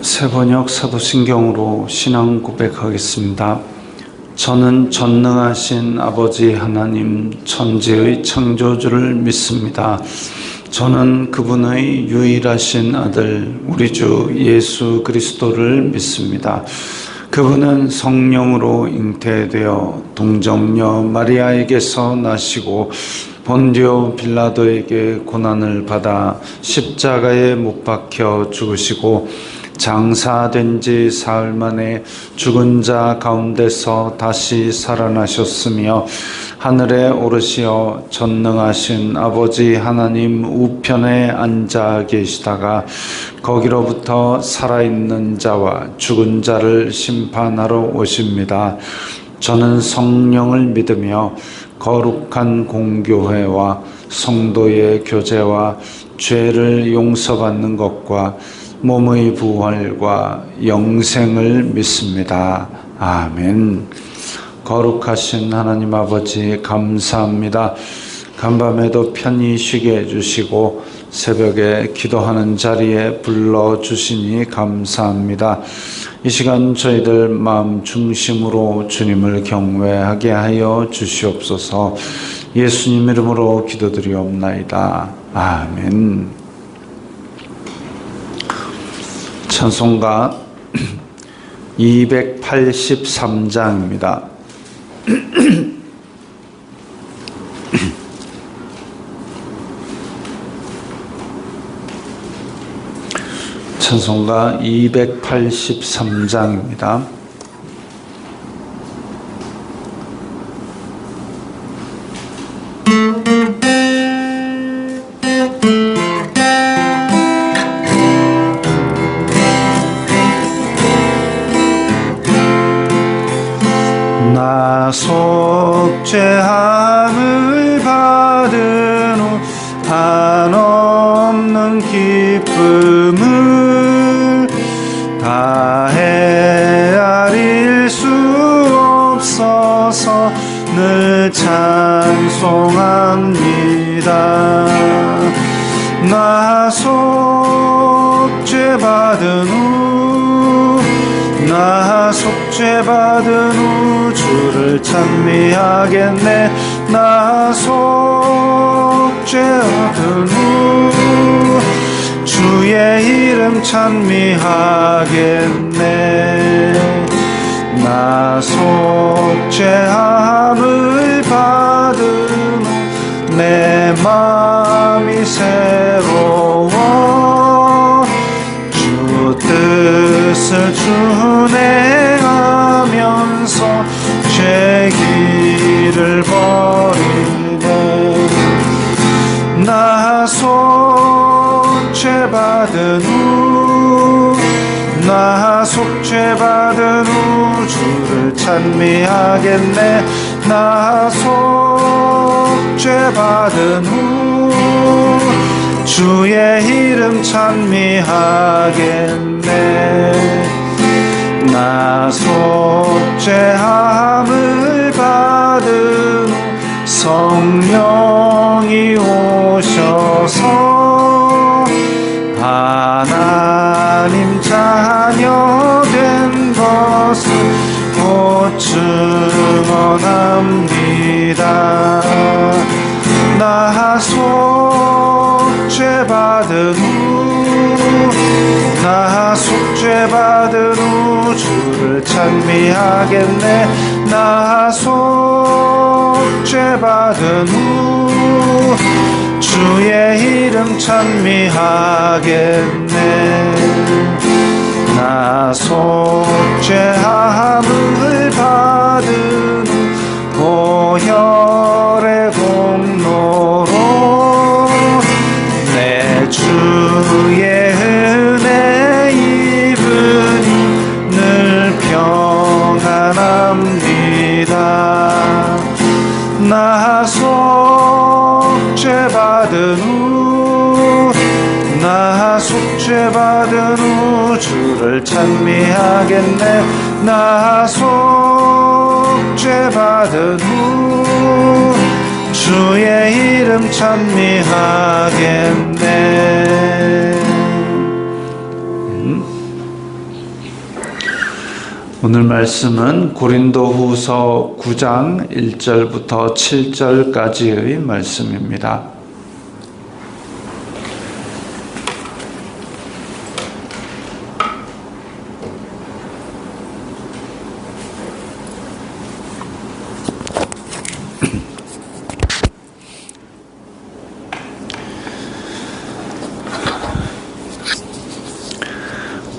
새번역 사도신경으로 신앙 고백하겠습니다. 저는 전능하신 아버지 하나님 천지의 창조주를 믿습니다. 저는 그분의 유일하신 아들 우리 주 예수 그리스도를 믿습니다. 그분은 성령으로 잉태되어 동정녀 마리아에게서 나시고 본디오 빌라도에게 고난을 받아 십자가에 못 박혀 죽으시고 장사된 지 사흘 만에 죽은 자 가운데서 다시 살아나셨으며 하늘에 오르시어 전능하신 아버지 하나님 우편에 앉아 계시다가 거기로부터 살아있는 자와 죽은 자를 심판하러 오십니다. 저는 성령을 믿으며 거룩한 공교회와 성도의 교제와 죄를 용서받는 것과 몸의 부활과 영생을 믿습니다. 아멘. 거룩하신 하나님 아버지 감사합니다. 간밤에도 편히 쉬게 해주시고 새벽에 기도하는 자리에 불러주시니 감사합니다. 이 시간 저희들 마음 중심으로 주님을 경외하게 하여 주시옵소서. 예수님 이름으로 기도드리옵나이다. 아멘. 찬송가 283장입니다. 찬송가 283장입니다. 나 속죄함을 받은 후 한없는 기쁨을 다 헤아릴 수 없어서 늘 찬송합니다. 나 속죄받은 후 나 속죄받은 후 주를 찬미하겠네. 나 속죄받은 후 주의 이름 찬미하겠네. 나 속죄함을 받은 후 내 마음이 새로워 주 뜻을 준행하면서 죄 길을 버리네. 나 속죄받은 후 나 속죄받은 후 주를 찬미하겠네. 나 속죄받은 후 주의 이름 찬미하겠네. 나 속죄함을 받은 후 성령이 오셔서 하나님 자녀 된 것을 곧 증언합니다. 나 속죄받은 후 나 속죄받은 후 주를 찬미하겠네. 나 속죄받은 후 주의 이름 찬미하겠네. 나 속죄함을 받은 후 보혈의 공로로 내 주의 은혜 입으니 늘 평안합니다. 나 속죄받은 후 나 속죄받은 후 주를 찬미하겠네. 나 속죄받은 후 주의 이름 찬미하겠네. 오늘 말씀은 고린도후서 9장 1절부터 7절까지의 말씀입니다.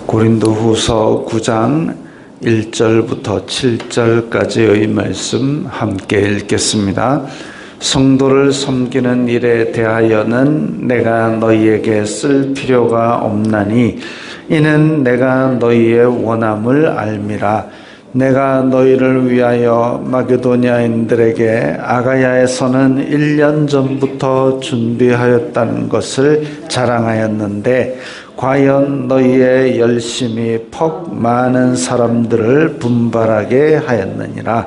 고린도후서 9장 1절부터 7절까지의 말씀 함께 읽겠습니다. 성도를 섬기는 일에 대하여는 내가 너희에게 쓸 필요가 없나니 이는 내가 너희의 원함을 알미라. 내가 너희를 위하여 마게도냐인들에게 아가야에서는 1년 전부터 준비하였다는 것을 자랑하였는데 과연 너희의 열심이 퍽 많은 사람들을 분발하게 하였느니라.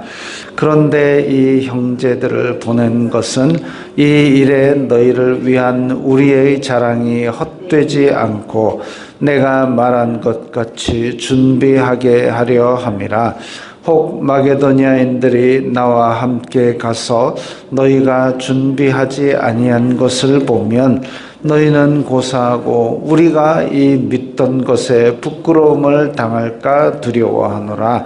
그런데 이 형제들을 보낸 것은 이 일에 너희를 위한 우리의 자랑이 헛되지 않고 내가 말한 것 같이 준비하게 하려 함이라. 혹 마게도냐인들이 나와 함께 가서 너희가 준비하지 아니한 것을 보면 너희는 고사하고 우리가 이 믿던 것에 부끄러움을 당할까 두려워하노라.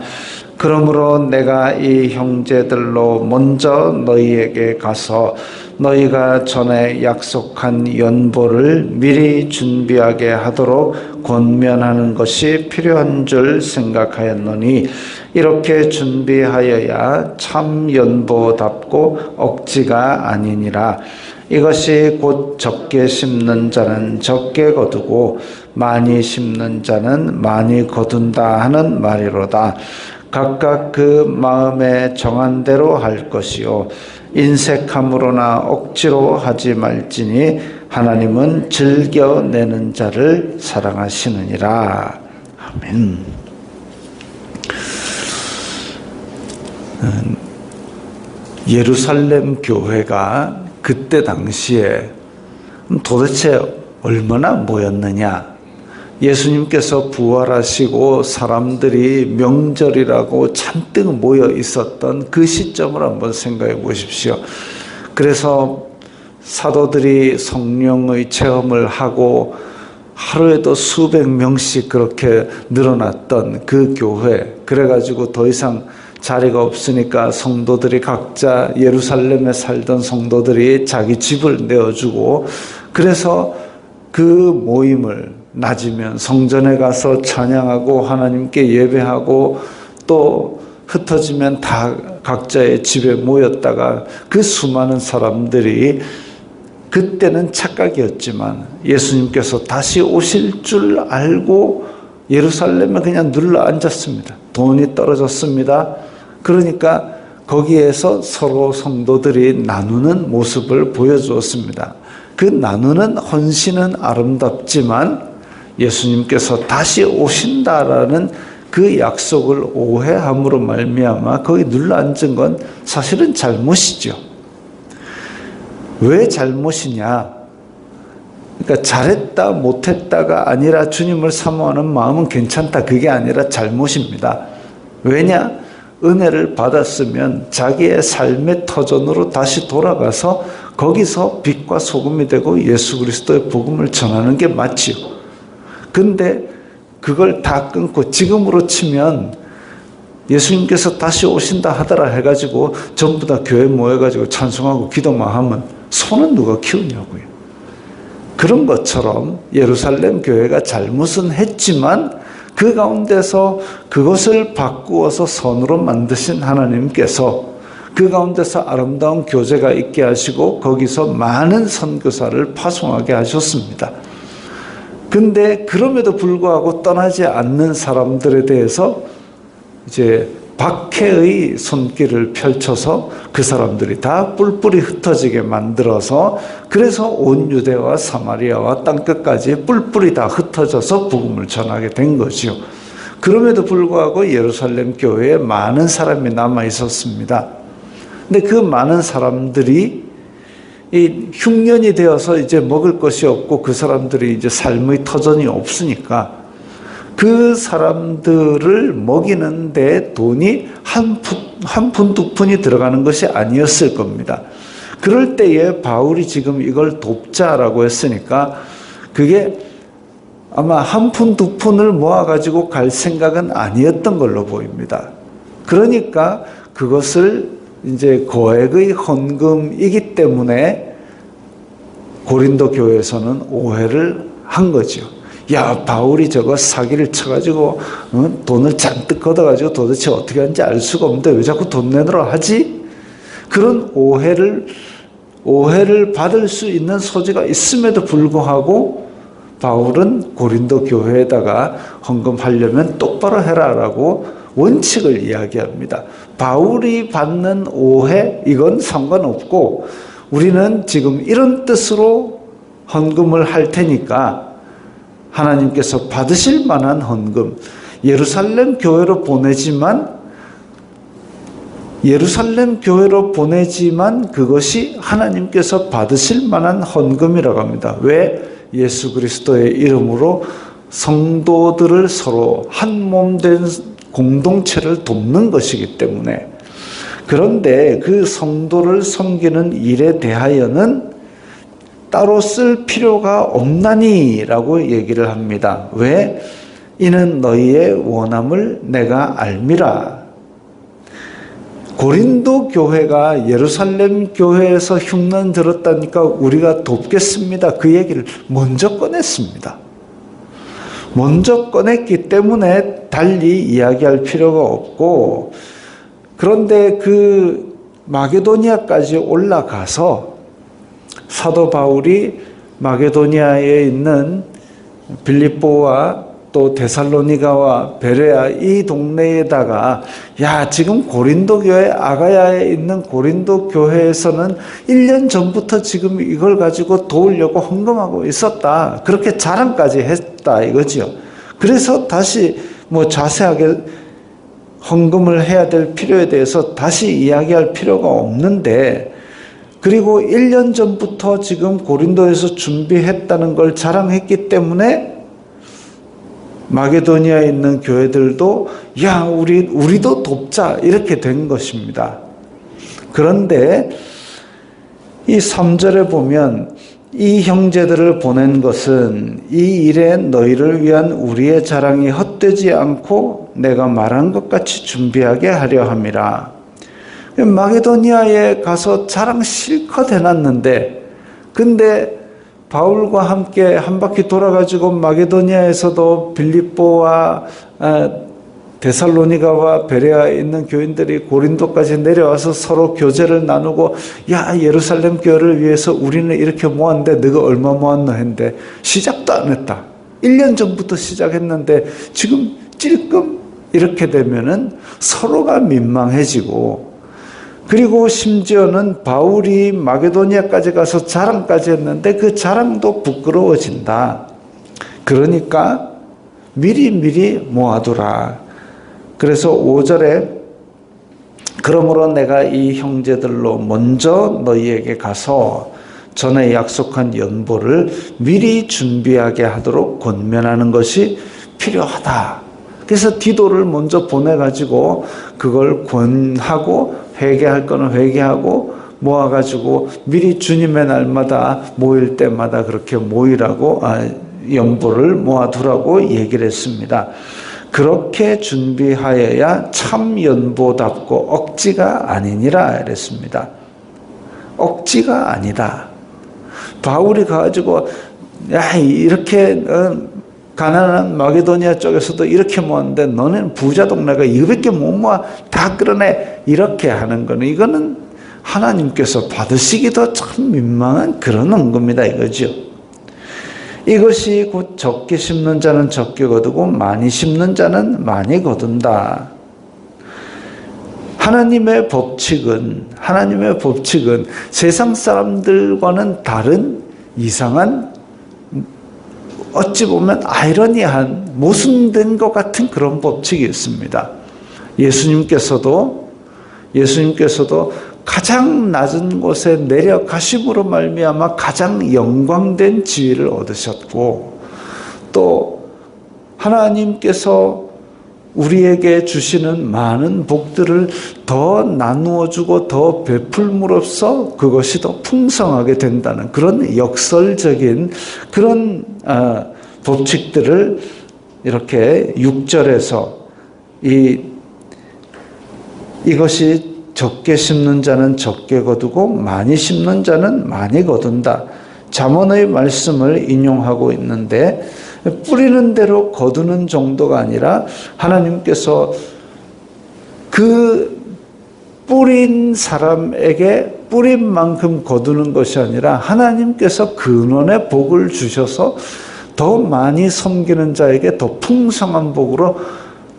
그러므로 내가 이 형제들로 먼저 너희에게 가서 너희가 전에 약속한 연보를 미리 준비하게 하도록 권면하는 것이 필요한 줄 생각하였노니 이렇게 준비하여야 참 연보답고 억지가 아니니라. 이것이 곧 적게 심는 자는 적게 거두고 많이 심는 자는 많이 거둔다 하는 말이로다. 각각 그 마음에 정한 대로 할 것이요 인색함으로나 억지로 하지 말지니 하나님은 즐겨내는 자를 사랑하시느니라. 아멘. 예루살렘 교회가 그때 당시에 도대체 얼마나 모였느냐? 예수님께서 부활하시고 사람들이 명절이라고 잔뜩 모여 있었던 그 시점을 한번 생각해 보십시오. 그래서 사도들이 성령의 체험을 하고 하루에도 수백 명씩 그렇게 늘어났던 그 교회, 그래가지고 더 이상 자리가 없으니까 성도들이 각자 예루살렘에 살던 성도들이 자기 집을 내어주고, 그래서 그 모임을 낮이면 성전에 가서 찬양하고 하나님께 예배하고 또 흩어지면 다 각자의 집에 모였다가 그 수많은 사람들이 그때는 착각이었지만 예수님께서 다시 오실 줄 알고 예루살렘에 그냥 눌러 앉았습니다. 돈이 떨어졌습니다. 그러니까 거기에서 서로 성도들이 나누는 모습을 보여주었습니다. 그 나누는 헌신은 아름답지만 예수님께서 다시 오신다라는 그 약속을 오해함으로 말미암아 거기 눌러 앉은 건 사실은 잘못이죠. 왜 잘못이냐? 그러니까 잘했다 못했다가 아니라 주님을 사모하는 마음은 괜찮다, 그게 아니라 잘못입니다. 왜냐? 은혜를 받았으면 자기의 삶의 터전으로 다시 돌아가서 거기서 빛과 소금이 되고 예수 그리스도의 복음을 전하는 게 맞지요. 근데 그걸 다 끊고 지금으로 치면 예수님께서 다시 오신다 하더라 해가지고 전부 다 교회 모여가지고 찬송하고 기도만 하면 손은 누가 키우냐고요. 그런 것처럼 예루살렘 교회가 잘못은 했지만 그 가운데서 그것을 바꾸어서 선으로 만드신 하나님께서 그 가운데서 아름다운 교제가 있게 하시고 거기서 많은 선교사를 파송하게 하셨습니다. 근데 그럼에도 불구하고 떠나지 않는 사람들에 대해서 이제 박해의 손길을 펼쳐서 그 사람들이 다 뿔뿔이 흩어지게 만들어서, 그래서 온 유대와 사마리아와 땅끝까지 뿔뿔이 다 흩어져서 복음을 전하게 된 거지요. 그럼에도 불구하고 예루살렘 교회에 많은 사람이 남아 있었습니다. 근데 그 많은 사람들이 이 흉년이 되어서 이제 먹을 것이 없고 그 사람들이 이제 삶의 터전이 없으니까 그 사람들을 먹이는 데 돈이 한 푼, 두 푼이 들어가는 것이 아니었을 겁니다. 그럴 때에 바울이 지금 이걸 돕자라고 했으니까 그게 아마 한 푼, 두 푼을 모아가지고 갈 생각은 아니었던 걸로 보입니다. 그러니까 그것을 이제 거액의 헌금이기 때문에 고린도 교회에서는 오해를 한 거죠. 야, 바울이 저거 사기를 쳐가지고 돈을 잔뜩 걷어가지고 도대체 어떻게 하는지 알 수가 없는데 왜 자꾸 돈 내놓으라 하지? 그런 오해를 받을 수 있는 소지가 있음에도 불구하고 바울은 고린도 교회에다가 헌금하려면 똑바로 해라라고 원칙을 이야기합니다. 바울이 받는 오해 이건 상관없고 우리는 지금 이런 뜻으로 헌금을 할 테니까 하나님께서 받으실 만한 헌금, 예루살렘 교회로 보내지만 그것이 하나님께서 받으실 만한 헌금이라고 합니다. 왜? 예수 그리스도의 이름으로 성도들을 서로 한 몸 된 공동체를 돕는 것이기 때문에. 그런데 그 성도를 섬기는 일에 대하여는 따로 쓸 필요가 없나니라고 얘기를 합니다. 왜? 이는 너희의 원함을 내가 알미라. 고린도 교회가 예루살렘 교회에서 흉년 들었다니까 우리가 돕겠습니다. 그 얘기를 먼저 꺼냈습니다. 먼저 꺼냈기 때문에 달리 이야기할 필요가 없고, 그런데 그 마게도니아까지 올라가서 사도 바울이 마게도니아에 있는 빌립보와 또 데살로니가와 베레아 이 동네에다가 야, 지금 고린도 교회 아가야에 있는 고린도 교회에서는 1년 전부터 지금 이걸 가지고 도우려고 헌금하고 있었다. 그렇게 자랑까지 했다 이거지요. 그래서 다시 뭐 자세하게 헌금을 해야 될 필요에 대해서 다시 이야기할 필요가 없는데, 그리고 1년 전부터 지금 고린도에서 준비했다는 걸 자랑했기 때문에 마게도니아에 있는 교회들도 야, 우리도 돕자 이렇게 된 것입니다. 그런데 이 3절에 보면 이 형제들을 보낸 것은 이 일에 너희를 위한 우리의 자랑이 헛되지 않고 내가 말한 것 같이 준비하게 하려 함이라. 마게도니아에 가서 자랑 실컷 해놨는데, 근데 바울과 함께 한 바퀴 돌아가지고 마게도니아에서도 빌립보와 데살로니가와 베레아에 있는 교인들이 고린도까지 내려와서 서로 교제를 나누고 야, 예루살렘 교회를 위해서 우리는 이렇게 모았는데 너가 얼마 모았노 했는데 시작도 안 했다. 1년 전부터 시작했는데 지금 찔끔 이렇게 되면은 서로가 민망해지고, 그리고 심지어는 바울이 마게도니아까지 가서 자랑까지 했는데 그 자랑도 부끄러워진다. 그러니까 미리 모아두라. 그래서 5절에 그러므로 내가 이 형제들로 먼저 너희에게 가서 전에 약속한 연보를 미리 준비하게 하도록 권면하는 것이 필요하다. 그래서 디도를 먼저 보내가지고 그걸 권하고 회개할 거는 회개하고 모아가지고 미리 주님의 날마다 모일 때마다 그렇게 모이라고 연보를 모아두라고 얘기를 했습니다. 그렇게 준비하여야 참 연보답고 억지가 아니니라 이랬습니다. 억지가 아니다. 바울이 가가지고 야, 이렇게 가난한 마게도니아 쪽에서도 이렇게 모았는데 너는 부자 동네가 이거밖에 못 모아 다 끌어내 이렇게 하는 거는 이거는 하나님께서 받으시기도 참 민망한 그런 헌금이다 이거죠. 이것이 곧 적게 심는 자는 적게 거두고 많이 심는 자는 많이 거둔다. 하나님의 법칙은 세상 사람들과는 다른 이상한, 어찌 보면 아이러니한 모순된 것 같은 그런 법칙이 있습니다. 예수님께서도 가장 낮은 곳에 내려가심으로 말미암아 가장 영광된 지위를 얻으셨고, 또 하나님께서 우리에게 주시는 많은 복들을 더 나누어 주고 더 베풀므로써 그것이 더 풍성하게 된다는 그런 역설적인 그런 법칙들을 이렇게 6절에서 이것이 적게 심는 자는 적게 거두고 많이 심는 자는 많이 거둔다. 잠언의 말씀을 인용하고 있는데 뿌리는 대로 거두는 정도가 아니라 하나님께서 그 뿌린 사람에게 뿌린 만큼 거두는 것이 아니라 하나님께서 근원의 복을 주셔서 더 많이 섬기는 자에게 더 풍성한 복으로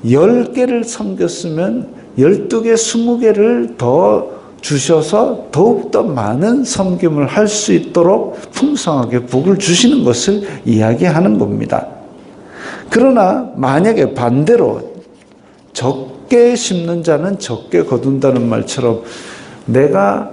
10개를 섬겼으면 12개, 20개를 더 주셔서 더욱더 많은 섬김을 할 수 있도록 풍성하게 복을 주시는 것을 이야기하는 겁니다. 그러나 만약에 반대로 적게 심는 자는 적게 거둔다는 말처럼 내가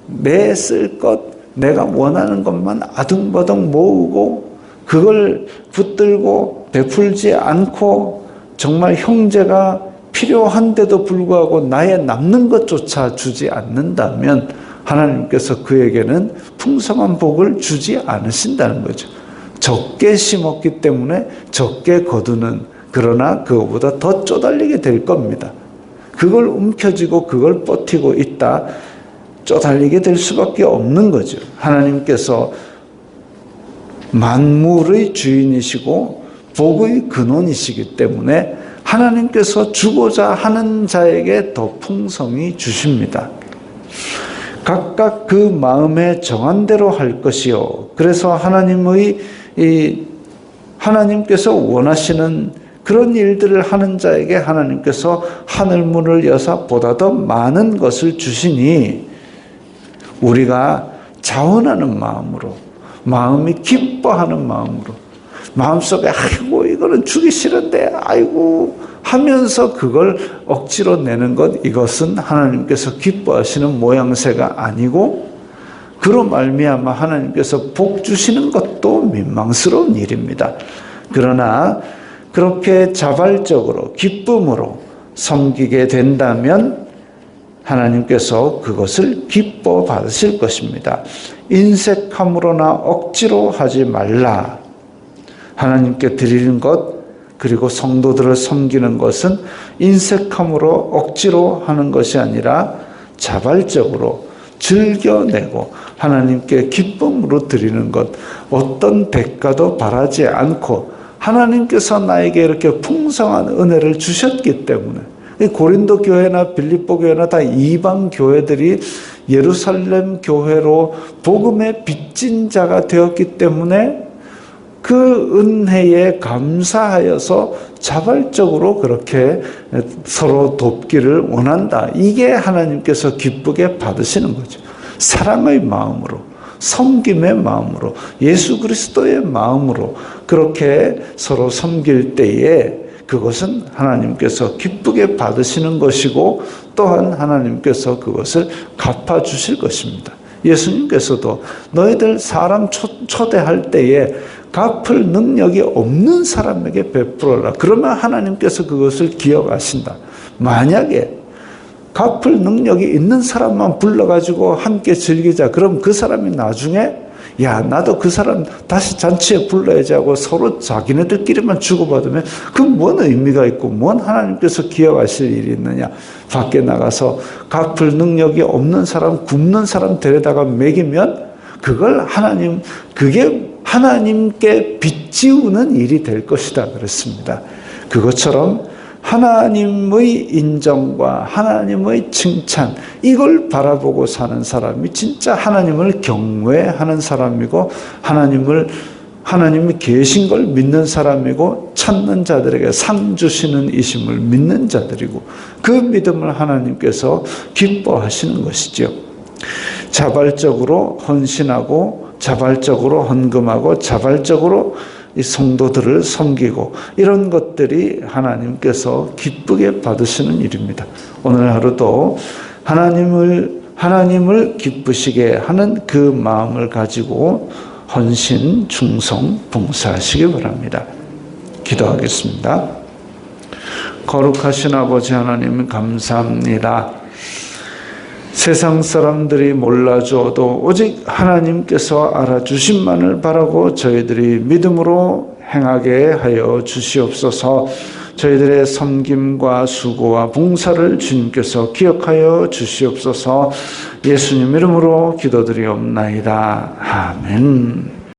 내 쓸 것, 내가 원하는 것만 아둥바둥 모으고 그걸 붙들고 베풀지 않고 정말 형제가 필요한데도 불구하고 나의 남는 것조차 주지 않는다면 하나님께서 그에게는 풍성한 복을 주지 않으신다는 거죠. 적게 심었기 때문에 적게 거두는, 그러나 그거보다 더 쪼달리게 될 겁니다. 그걸 움켜쥐고 그걸 버티고 있다 쪼달리게 될 수밖에 없는 거죠. 하나님께서 만물의 주인이시고 복의 근원이시기 때문에 하나님께서 주고자 하는 자에게 더 풍성히 주십니다. 각각 그 마음에 정한 대로 할 것이요. 그래서 하나님께서 원하시는 그런 일들을 하는 자에게 하나님께서 하늘문을 여사 보다 더 많은 것을 주시니 우리가 자원하는 마음으로, 마음이 기뻐하는 마음으로, 마음속에 아이고 이거는 주기 싫은데 아이고 하면서 그걸 억지로 내는 것, 이것은 하나님께서 기뻐하시는 모양새가 아니고 그로 말미암아 하나님께서 복 주시는 것도 민망스러운 일입니다. 그러나 그렇게 자발적으로 기쁨으로 섬기게 된다면 하나님께서 그것을 기뻐 받으실 것입니다. 인색함으로나 억지로 하지 말라. 하나님께 드리는 것, 그리고 성도들을 섬기는 것은 인색함으로 억지로 하는 것이 아니라 자발적으로 즐겨내고 하나님께 기쁨으로 드리는 것, 어떤 대가도 바라지 않고 하나님께서 나에게 이렇게 풍성한 은혜를 주셨기 때문에, 고린도 교회나 빌립보 교회나 다 이방 교회들이 예루살렘 교회로 복음의 빚진 자가 되었기 때문에 그 은혜에 감사하여서 자발적으로 그렇게 서로 돕기를 원한다. 이게 하나님께서 기쁘게 받으시는 거죠. 사랑의 마음으로, 섬김의 마음으로, 예수 그리스도의 마음으로 그렇게 서로 섬길 때에 그것은 하나님께서 기쁘게 받으시는 것이고 또한 하나님께서 그것을 갚아주실 것입니다. 예수님께서도 너희들 사람 초대할 때에 갚을 능력이 없는 사람에게 베풀어라. 그러면 하나님께서 그것을 기억하신다. 만약에 갚을 능력이 있는 사람만 불러가지고 함께 즐기자. 그럼 그 사람이 나중에 야 나도 그 사람 다시 잔치에 불러야지 하고 서로 자기네들끼리만 주고받으면 그건 뭔 의미가 있고 뭔 하나님께서 기억하실 일이 있느냐. 밖에 나가서 갚을 능력이 없는 사람, 굶는 사람 데려다가 먹이면 그게 하나님께 빚지우는 일이 될 것이다 그랬습니다. 그것처럼 하나님의 인정과 하나님의 칭찬, 이걸 바라보고 사는 사람이 진짜 하나님을 경외하는 사람이고 하나님이 계신 걸 믿는 사람이고 찾는 자들에게 상 주시는 이심을 믿는 자들이고 그 믿음을 하나님께서 기뻐하시는 것이죠. 자발적으로 헌신하고 자발적으로 헌금하고 자발적으로 이 성도들을 섬기고 이런 것들이 하나님께서 기쁘게 받으시는 일입니다. 오늘 하루도 하나님을 기쁘시게 하는 그 마음을 가지고 헌신, 충성, 봉사하시기 바랍니다. 기도하겠습니다. 거룩하신 아버지 하나님 감사합니다. 세상 사람들이 몰라줘도 오직 하나님께서 알아주심만을 바라고 저희들이 믿음으로 행하게 하여 주시옵소서. 저희들의 섬김과 수고와 봉사를 주님께서 기억하여 주시옵소서. 예수님 이름으로 기도드리옵나이다. 아멘.